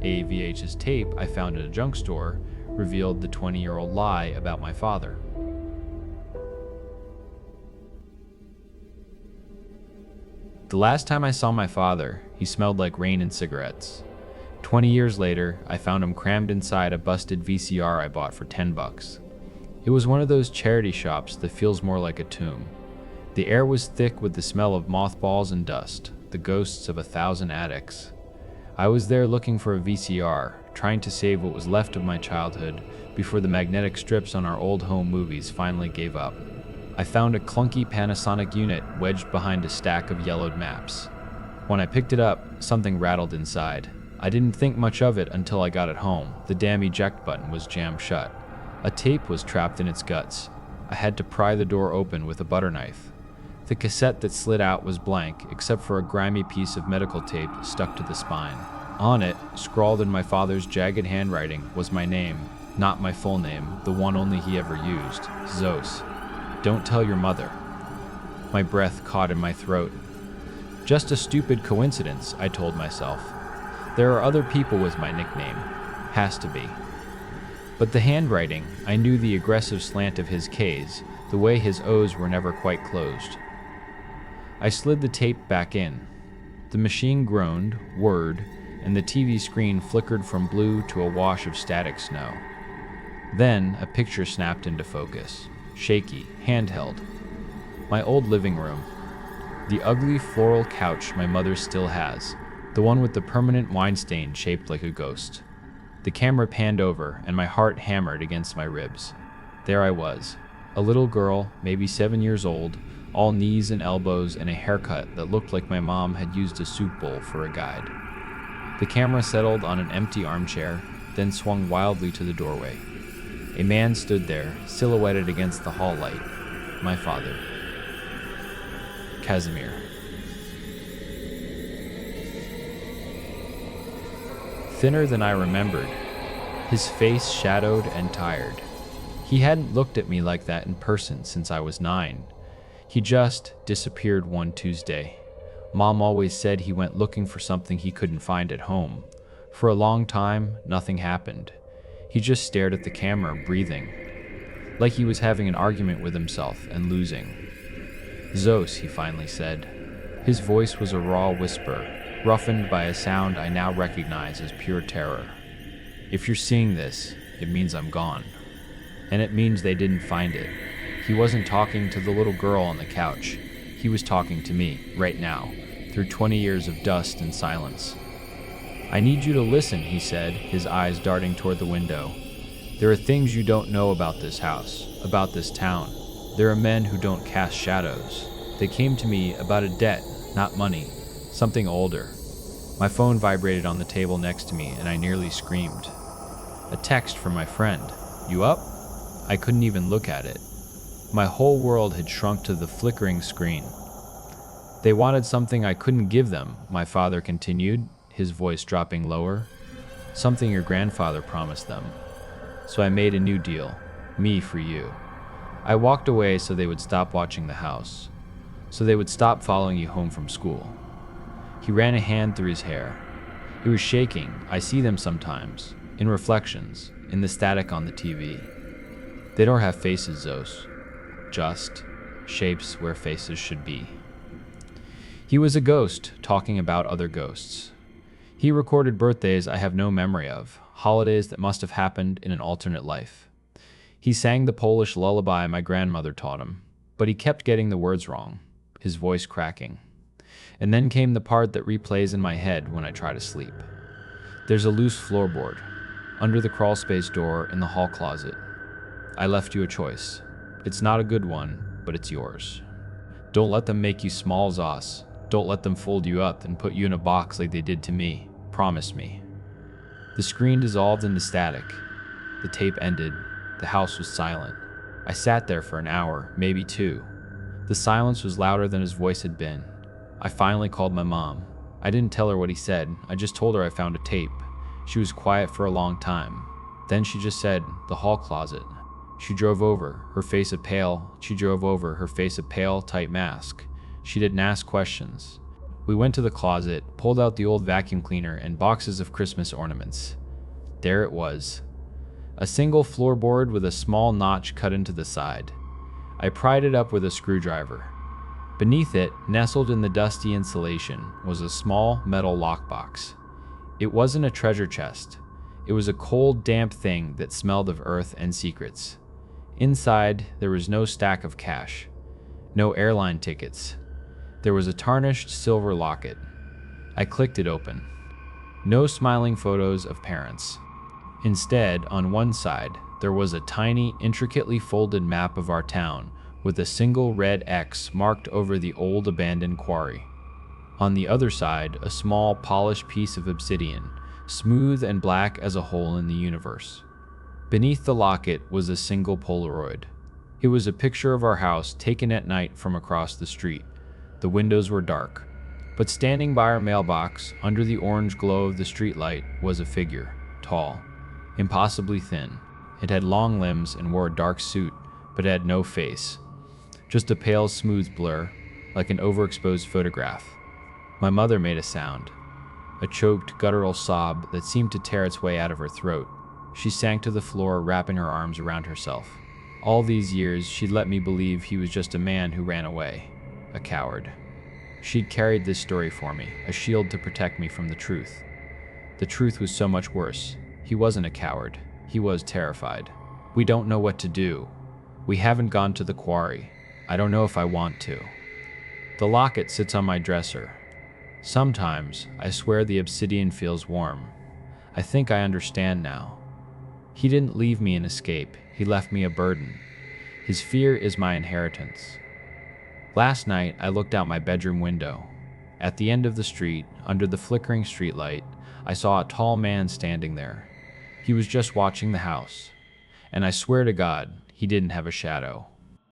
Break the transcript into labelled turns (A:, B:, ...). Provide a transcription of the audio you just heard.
A: A VHS tape I found at a junk store revealed the 20-year-old lie about my father. The last time I saw my father, he smelled like rain and cigarettes. 20 years later, I found him crammed inside a busted VCR I bought for $10. It was one of those charity shops that feels more like a tomb. The air was thick with the smell of mothballs and dust, the ghosts of 1,000 addicts. I was there looking for a VCR, trying to save what was left of my childhood before the magnetic strips on our old home movies finally gave up. I found a clunky Panasonic unit wedged behind a stack of yellowed maps. When I picked it up, something rattled inside. I didn't think much of it until I got it home. The damn eject button was jammed shut. A tape was trapped in its guts. I had to pry the door open with a butter knife. The cassette that slid out was blank, except for a grimy piece of medical tape stuck to the spine. On it, scrawled in my father's jagged handwriting, was my name, not my full name, the one only he ever used, Zos. Don't tell your mother. My breath caught in my throat. Just a stupid coincidence, I told myself. There are other people with my nickname. Has to be. But the handwriting, I knew the aggressive slant of his K's, the way his O's were never quite closed. I slid the tape back in. The machine groaned, whirred, and the TV screen flickered from blue to a wash of static snow. Then a picture snapped into focus. Shaky, handheld. My old living room. The ugly floral couch my mother still has, the one with the permanent wine stain shaped like a ghost. The camera panned over, and my heart hammered against my ribs. There I was, a little girl, maybe 7 years old, all knees and elbows and a haircut that looked like my mom had used a soup bowl for a guide. The camera settled on an empty armchair, then swung wildly to the doorway. A man stood there, silhouetted against the hall light. My father. Casimir. Thinner than I remembered, his face shadowed and tired. He hadn't looked at me like that in person since I was 9. He just disappeared one Tuesday. Mom always said he went looking for something he couldn't find at home. For a long time, nothing happened. He just stared at the camera, breathing, like he was having an argument with himself and losing. Zos, he finally said. His voice was a raw whisper, roughened by a sound I now recognize as pure terror. If you're seeing this, it means I'm gone. And it means they didn't find it. He wasn't talking to the little girl on the couch. He was talking to me, right now, through 20 years of dust and silence. I need you to listen, he said, his eyes darting toward the window. There are things you don't know about this house, about this town. There are men who don't cast shadows. They came to me about a debt, not money, something older. My phone vibrated on the table next to me, and I nearly screamed. A text from my friend. You up? I couldn't even look at it. My whole world had shrunk to the flickering screen. They wanted something I couldn't give them, my father continued, his voice dropping lower. Something your grandfather promised them. So I made a new deal. Me for you. I walked away so they would stop watching the house. So they would stop following you home from school. He ran a hand through his hair. It was shaking. I see them sometimes. In reflections. In the static on the TV. They don't have faces, Zos. Just shapes where faces should be. He was a ghost, talking about other ghosts. He recorded birthdays I have no memory of, holidays that must have happened in an alternate life. He sang the Polish lullaby my grandmother taught him, but he kept getting the words wrong, his voice cracking. And then came the part that replays in my head when I try to sleep. There's a loose floorboard, under the crawlspace door in the hall closet. I left you a choice. It's not a good one, but it's yours. Don't let them make you small, Zos. Don't let them fold you up and put you in a box like they did to me. Promise me. The screen dissolved into static. The tape ended. The house was silent. I sat there for an hour, maybe 2. The silence was louder than his voice had been. I finally called my mom. I didn't tell her what he said. I just told her I found a tape. She was quiet for a long time. Then she just said, the hall closet. She drove over, her face a pale, tight mask. She didn't ask questions. We went to the closet, pulled out the old vacuum cleaner and boxes of Christmas ornaments. There it was. A single floorboard with a small notch cut into the side. I pried it up with a screwdriver. Beneath it, nestled in the dusty insulation, was a small metal lockbox. It wasn't a treasure chest. It was a cold, damp thing that smelled of earth and secrets. Inside, there was no stack of cash, no airline tickets. There was a tarnished silver locket. I clicked it open. No smiling photos of parents. Instead, on one side, there was a tiny, intricately folded map of our town with a single red X marked over the old abandoned quarry. On the other side, a small, polished piece of obsidian, smooth and black as a hole in the universe. Beneath the locket was a single Polaroid. It was a picture of our house taken at night from across the street. The windows were dark, but standing by our mailbox, under the orange glow of the streetlight, was a figure, tall, impossibly thin. It had long limbs and wore a dark suit, but had no face. Just a pale, smooth blur, like an overexposed photograph. My mother made a sound, a choked, guttural sob that seemed to tear its way out of her throat. She sank to the floor, wrapping her arms around herself. All these years, she'd let me believe he was just a man who ran away, a coward. She'd carried this story for me, a shield to protect me from the truth. The truth was so much worse. He wasn't a coward. He was terrified. We don't know what to do. We haven't gone to the quarry. I don't know if I want to. The locket sits on my dresser. Sometimes, I swear the obsidian feels warm. I think I understand now. He didn't leave me an escape. He left me a burden. His fear is my inheritance. Last night, I looked out my bedroom window. At the end of the street, under the flickering streetlight, I saw a tall man standing there. He was just watching the house. And I swear to God, he didn't have a shadow.